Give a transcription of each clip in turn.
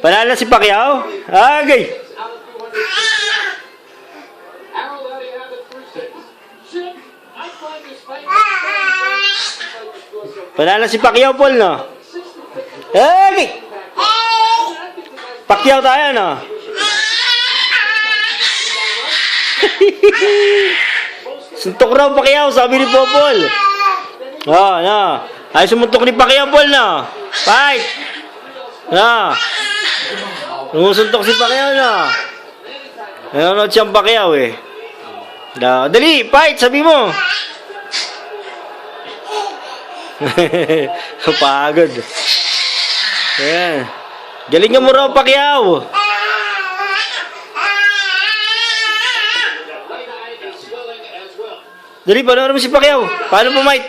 Panalo si Pacquiao? Agay! Panalo si Pacquiao, Paul, no? Agay! Pacquiao tayo, no? Suntok raw Pacquiao, sabi ni Popol. Oh, no. Ay sumuntok ni Pacquiao, Paul, no? Fight! No. Sumusuntok si Pacquiao, no? Nanonood siyang Pacquiao, eh. Dali, fight, sabi mo. Pagod. Ayan. Galingan mo raw, Pacquiao. Dali, panoorin mo si Pacquiao. Paano po, Mike?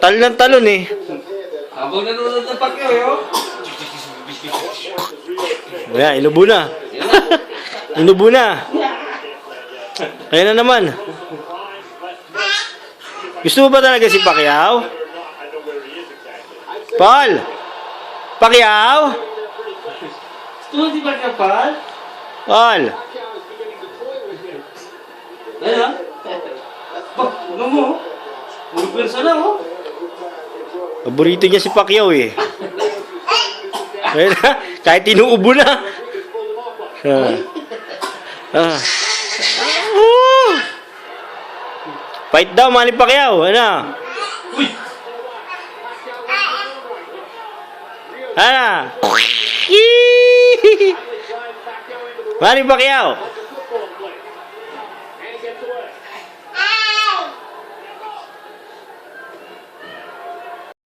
Talon ng talon, eh. Habang nanonood ng Pacquiao, yo. Ayan, inubo na. Inubo na. Kaya na naman. Gusto mo ba talaga si Pacquiao? Paul! Pacquiao? Gusto mo di Pacquiao, Paul? Paul! Ano? Ano mo? Puro pwersa na, oh. Paborito niya si Pacquiao, eh. Kaya na, kahit inuubo na. Fight daw, Manny Pacquiao. Ano? Uy! Ano? Manny Pacquiao.